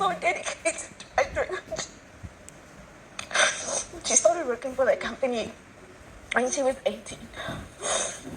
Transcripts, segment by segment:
so dedicated to my dream. She started working for the company when she was 18.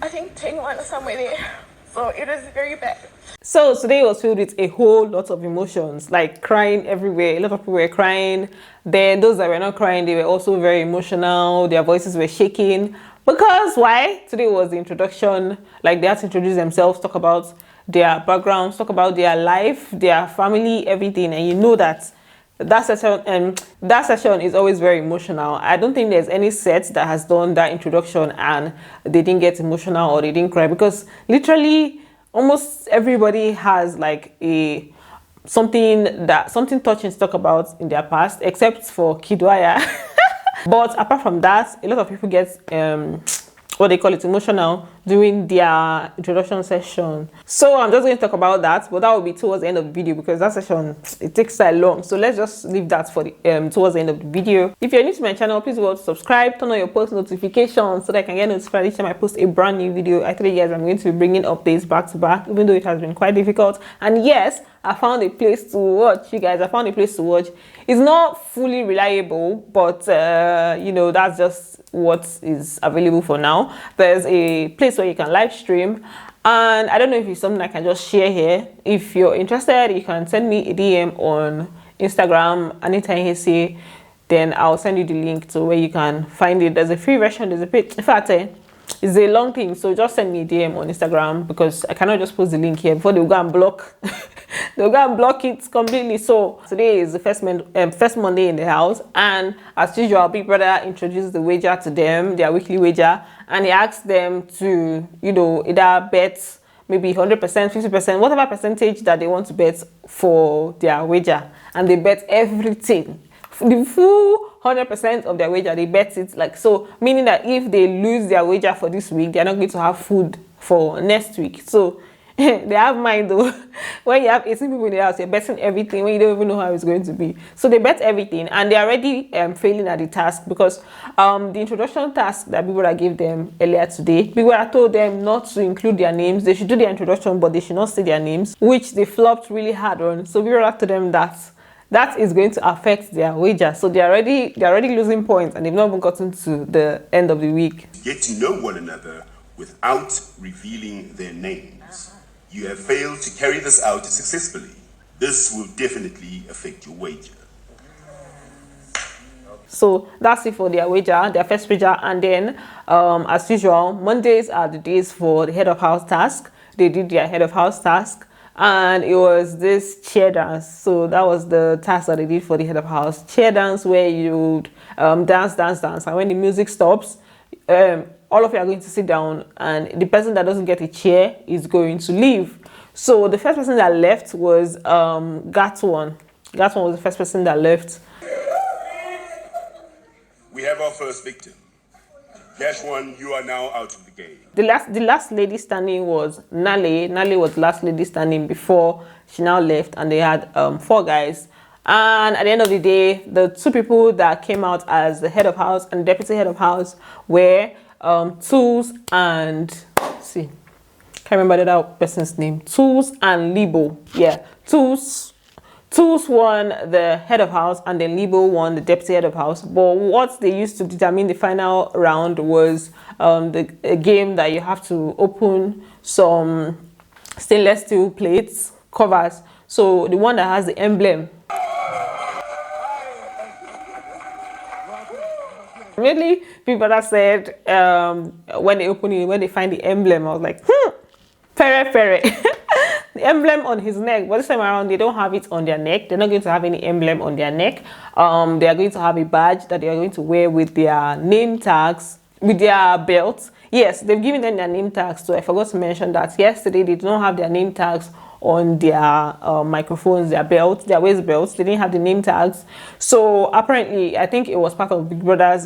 I think 21 or somewhere there. So it was very bad. So today was filled with a whole lot of emotions, like crying everywhere. A lot of people were crying. Then those that were not crying, they were also very emotional. Their voices were shaking. Because why? Today was the introduction. Like they had to introduce themselves, talk about their backgrounds, talk about their life, their family, everything. And you know that that session is always very emotional. I don't think there's any set that has done that introduction and they didn't get emotional or they didn't cry, because literally almost everybody has like something touching to talk about in their past, except for Kidwaya. But apart from that, a lot of people get what they call it, emotional during their introduction session. So I'm just going to talk about that, but that will be towards the end of the video, because that session, it takes so long. So let's just leave that for the towards the end of the video. If you're new to my channel, please go to subscribe, turn on your post notifications so that I can get notified each time I post a brand new video. I tell you guys I'm going to be bringing updates back to back, even though it has been quite difficult. And yes, I found a place to watch, you guys. I found a place to watch. It's not fully reliable, but you know, that's just what is available for now. There's a place where you can live stream, and I don't know if it's something I can just share here. If you're interested, you can send me a DM on Instagram, anytime, then I'll send you the link to where you can find it. There's a free version, there's a page. In fact, it's a long thing, so just send me a DM on Instagram, because I cannot just post the link here before they'll go and block. They'll go and block it completely. So today is the first Monday in the house, and as usual, Big Brother introduced the wager to them, their weekly wager, and he asked them to, you know, either bet maybe 100%, 50%, whatever percentage that they want to bet for their wager, and they bet everything. The full 100% of their wager, they bet it, like, so meaning that if they lose their wager for this week, they're not going to have food for next week. So they have mind though. When you have 18 people in the house, you're betting everything when you don't even know how it's going to be. So they bet everything, and they're already failing at the task, because the introduction task that Big Brother gave them earlier today, Big Brother told them not to include their names. They should do their introduction, but they should not say their names, which they flopped really hard on. So Big Brother told them that is going to affect their wager. So they're already losing points, and they've not even gotten to the end of the week. Get to know one another without revealing their names. You have failed to carry this out successfully. This will definitely affect your wager. So that's it for their wager, their first wager. And then, as usual, Mondays are the days for the head of house task. They did their head of house task, and it was this chair dance. So that was the task that they did for the head of house. Chair dance, where you dance. And when the music stops, all of you are going to sit down, and the person that doesn't get a chair is going to leave. So the first person that left was Gatwan. Gatwan was the first person that left. We have our first victim. Gatwan, you are now out of the game. The last lady standing was Nale. Nale was the last lady standing before she now left, and they had 4 guys. And at the end of the day, the 2 people that came out as the head of house and deputy head of house were Tulz and, can't remember the other person's name. Tulz and Libo. Yeah, Tulz won the head of house, and then Libo won the deputy head of house. But what they used to determine the final round was a game that you have to open some stainless steel plates, covers. So the one that has the emblem. Really, people that said when they open it, when they find the emblem, I was like, Ferre. The emblem on his neck, but this time around they don't have it on their neck. They're not going to have any emblem on their neck. They are going to have a badge that they are going to wear with their name tags, with their belts. Yes, they've given them their name tags, so I forgot to mention that yesterday they did not have their name tags on their microphones, their belts, their waist belts. They didn't have the name tags. So apparently, I think it was part of Big Brother's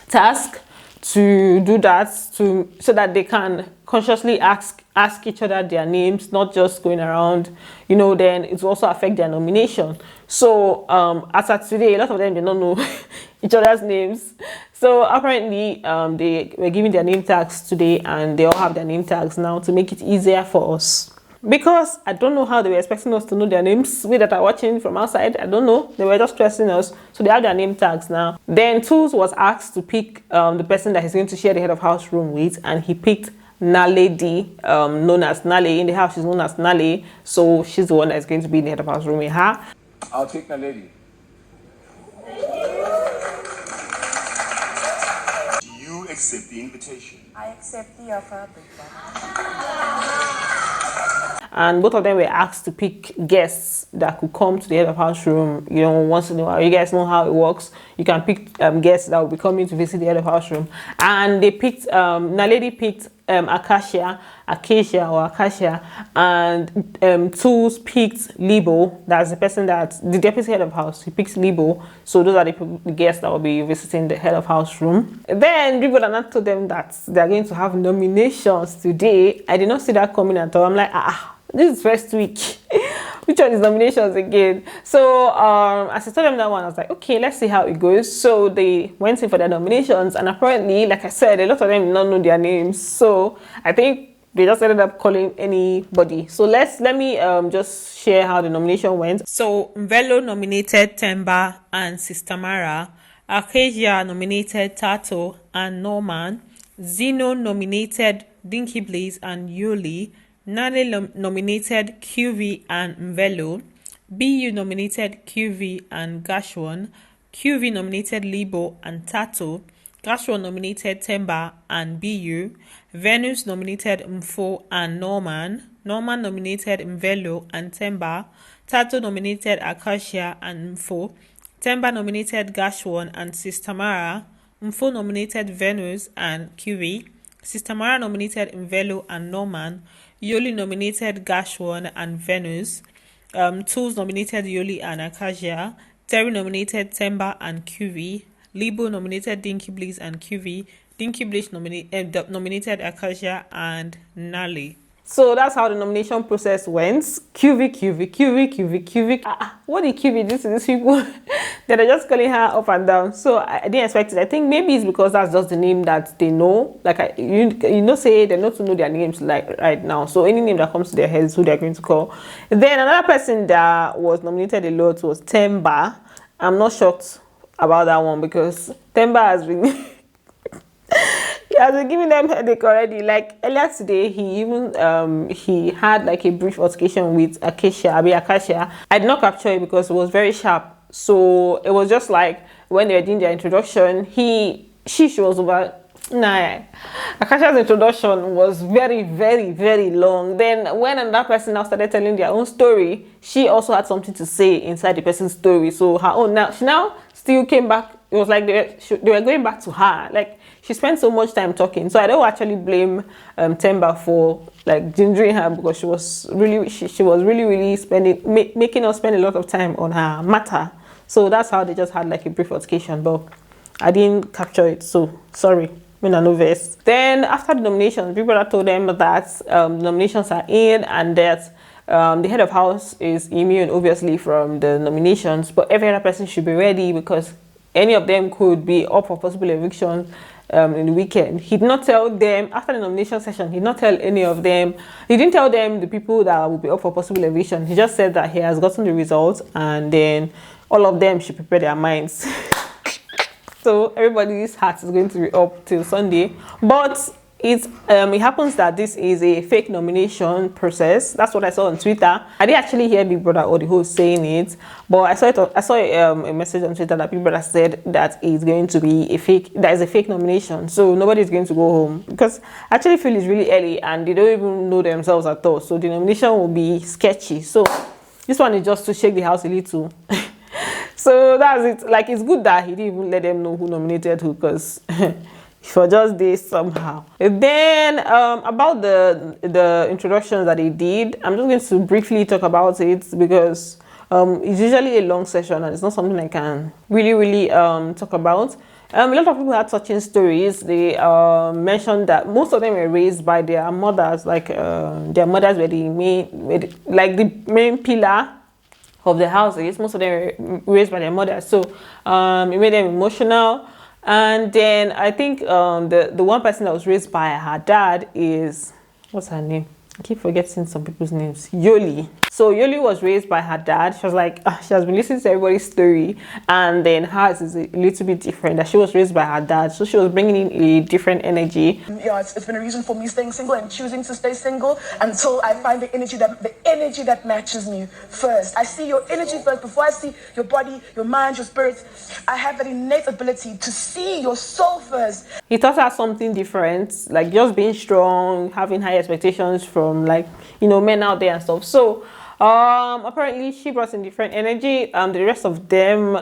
task to do that, so that they can consciously ask each other their names, not just going around, you know. Then it will also affect their nomination. So as of today, a lot of them did not know each other's names. So apparently they were giving their name tags today, and they all have their name tags now to make it easier for us. Because I don't know how they were expecting us to know their names. We that are watching from outside, I don't know. They were just stressing us. So they have their name tags now. Then Tulz was asked to pick the person that he's going to share the head of house room with, and he picked Nale D, known as Nale. In the house, she's known as Nale. So she's the one that's going to be in the head of house room with her. I'll take Nale D. Do you accept the invitation? I accept the offer, Big Brother. And both of them were asked to pick guests that could come to the head of house room, you know, once in a while. You guys know how it works. You can pick guests that will be coming to visit the head of house room. And they picked, Naledi picked Acacia, and Tulz picked Libo. That's the person that, the deputy head of house. He picks Libo. So those are the guests that will be visiting the head of house room. Then people are told them that they're going to have nominations today. I did not see that coming at all. I'm like, this is first week. Which one is nominations again? So as I told them that one, I was like, okay, let's see how it goes. So they went in for their nominations, and apparently, like I said, a lot of them did not know their names. So I think they just ended up calling anybody. So let me just share how the nomination went. So Mvelo nominated Temba and Sister Mara. Acacia nominated Tato and Norman. Zeno nominated Dinky Blaze and Yuli. Nale nominated QV and Mvelo. BU nominated QV and Gashwan. QV nominated Libo and Tato. Gashwan nominated Temba and BU. Venus nominated Mfo and Norman. Norman nominated Mvelo and Temba. Tato nominated Acacia and Mfo. Temba nominated Gashwan and Sister Mara. Mfo nominated Venus and QV. Sister Mara nominated Mvelo and Norman. Yoli nominated Gashwan and Venus. Tulz nominated Yoli and Acacia. Terry nominated Temba and QV. Libo nominated Dinky Blaze and QV. Dinky Blaze nominated Acacia and Nale. So that's how the nomination process went. QV. What did QV do to these people? They're just calling her up and down. So I didn't expect it. I think maybe it's because that's just the name that they know. Like you know, say they know to know their names like right now. So any name that comes to their head is who they're going to call. Then another person that was nominated a lot was Temba. I'm not shocked about that one because Temba has been he has been giving them headache already. Like earlier today, he even he had like a brief altercation with Acacia. I did not capture it because it was very sharp. So it was just like when they were doing their introduction, she was over. Nah, Acacia's introduction was very, very, very long. Then when another person now started telling their own story, she also had something to say inside the person's story. So her own she now still came back. It was like they were going back to her. Like she spent so much time talking. So I don't actually blame Temba for like gingering her because she was really spending making us spend a lot of time on her matter. So that's how they just had like a brief altercation, but I didn't capture it. So sorry. Then after the nominations, people told them that nominations are in and that the head of house is immune obviously from the nominations, but every other person should be ready because any of them could be up for possible eviction in the weekend. He did not tell them after the nomination session. He did not tell any of them. He didn't tell them the people that will be up for possible eviction. He just said that he has gotten the results and then all of them should prepare their minds. So everybody's heart is going to be up till Sunday. But it happens that this is a fake nomination process. That's what I saw on Twitter. I didn't actually hear Big Brother or the host saying it, but I saw a message on Twitter that Big Brother said that it's going to be a fake. That is a fake nomination, so nobody's going to go home because I actually feel it's really early and they don't even know themselves at all. So the nomination will be sketchy. So this one is just to shake the house a little. So that's it. Like it's good that he didn't even let them know who nominated who because for just this somehow. And then about the introductions that he did, I'm just going to briefly talk about it because it's usually a long session and it's not something I can really talk about. A lot of people had touching stories. They mentioned that most of them were raised by their mothers, like their mothers were the main pillar of the houses. Most of them were raised by their mothers, so it made them emotional. And then I think the one person that was raised by her dad is, what's her name? I keep forgetting some people's names. Yoli. So Yoli was raised by her dad. She was like, she has been listening to everybody's story, and then hers is a little bit different. That she was raised by her dad, so she was bringing in a different energy. Yeah, it's been a reason for me staying single and choosing to stay single until I find the energy that matches me first. I see your energy first before I see your body, your mind, your spirit. I have that innate ability to see your soul first. He taught her something different, like just being strong, having high expectations from, like, you know, men out there and stuff. So apparently she brought in different energy. The rest of them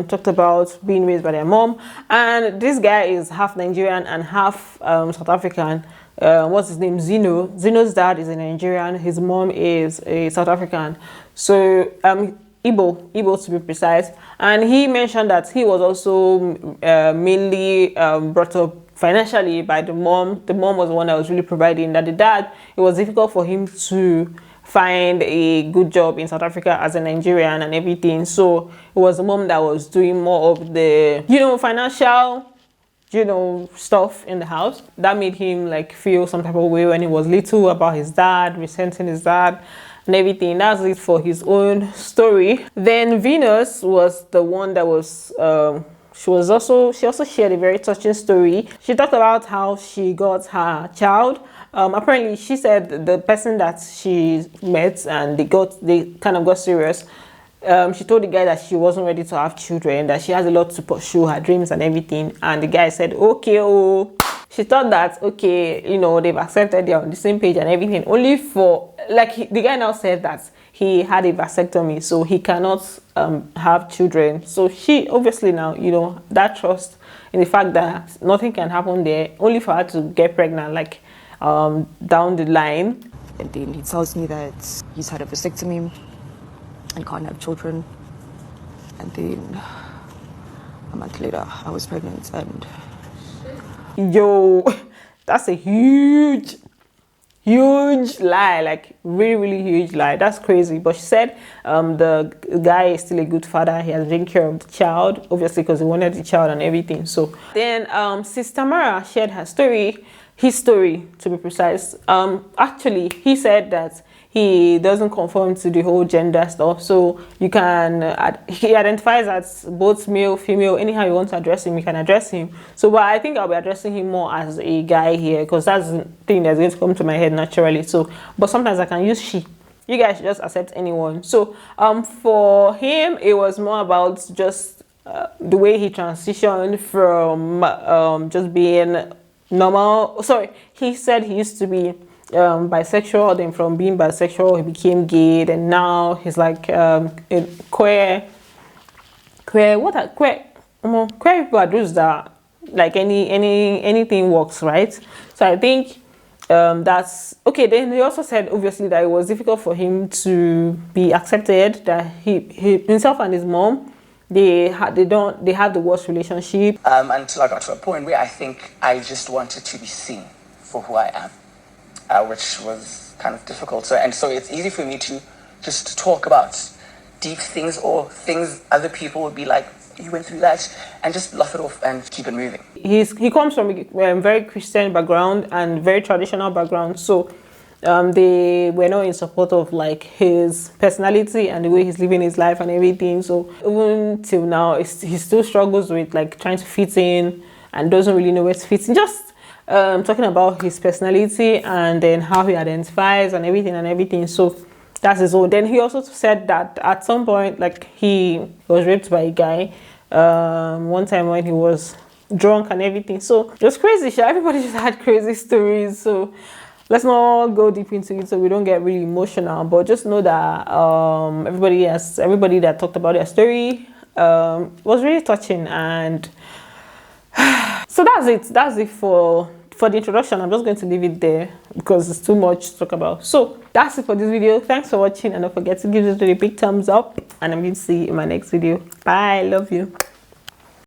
talked about being raised by their mom, and this guy is half Nigerian and half South African. What's his name? Zeno's dad is a Nigerian, his mom is a South African, so Igbo to be precise. And he mentioned that he was also mainly brought up financially by the mom. The mom was the one that was really providing. That the dad, it was difficult for him to find a good job in South Africa as a Nigerian and everything. So it was the mom that was doing more of the, you know, financial, you know, stuff in the house. That made him like feel some type of way when he was little about his dad, resenting his dad and everything. That's it for his own story. Then Venus was the one that was she also shared a very touching story. She talked about how she got her child. Apparently she said the person that she met and they kind of got serious. She told the guy that she wasn't ready to have children, that she has a lot to pursue her dreams and everything, and the guy said okay. Oh, she thought that okay, you know, they've accepted, they're on the same page and everything, only for like the guy now said that he had a vasectomy, so he cannot have children. So she obviously now, you know, that trust in the fact that nothing can happen there, only for her to get pregnant like down the line. And then he tells me that he's had a vasectomy and can't have children. And then a month later, I was pregnant. And yo, that's a huge lie, like really huge lie. That's crazy. But she said the guy is still a good father. He has taken care of the child, obviously, because he wanted the child and everything. So then Sister Mara shared her story, his story to be precise. Actually, he said that he doesn't conform to the whole gender stuff, so you can he identifies as both male, female, anyhow you want to address him, you can address him. So but I think I'll be addressing him more as a guy here, because that's the thing that's going to come to my head naturally. So but sometimes I can use she. You guys should just accept anyone. So for him it was more about just the way he transitioned from just being normal. Sorry, he said he used to be bisexual, then from being bisexual he became gay, and now he's like queer people are those that like anything works, right? So I think that's okay. Then he also said obviously that it was difficult for him to be accepted, that he himself and his mom, they have the worst relationship until I got to a point where I think I just wanted to be seen for who I am. Which was kind of difficult. So it's easy for me to just talk about deep things or things other people would be like, you went through that, and just laugh it off and keep it moving. He comes from a very Christian background and very traditional background. So they were not in support of like his personality and the way he's living his life and everything. So even till now, he still struggles with like trying to fit in and doesn't really know where to fit in. Just talking about his personality and then how he identifies and everything. So that's his own. Then he also said that at some point, like he was raped by a guy one time when he was drunk and everything. So just crazy. Everybody just had crazy stories. So let's not go deep into it so we don't get really emotional. But just know that everybody that talked about their story was really touching. And so that's it for the introduction. I'm just going to leave it there because it's too much to talk about. So that's it for this video. Thanks for watching, and don't forget to give this video a big thumbs up, and I'm going to see you in my next video. Bye. Love you.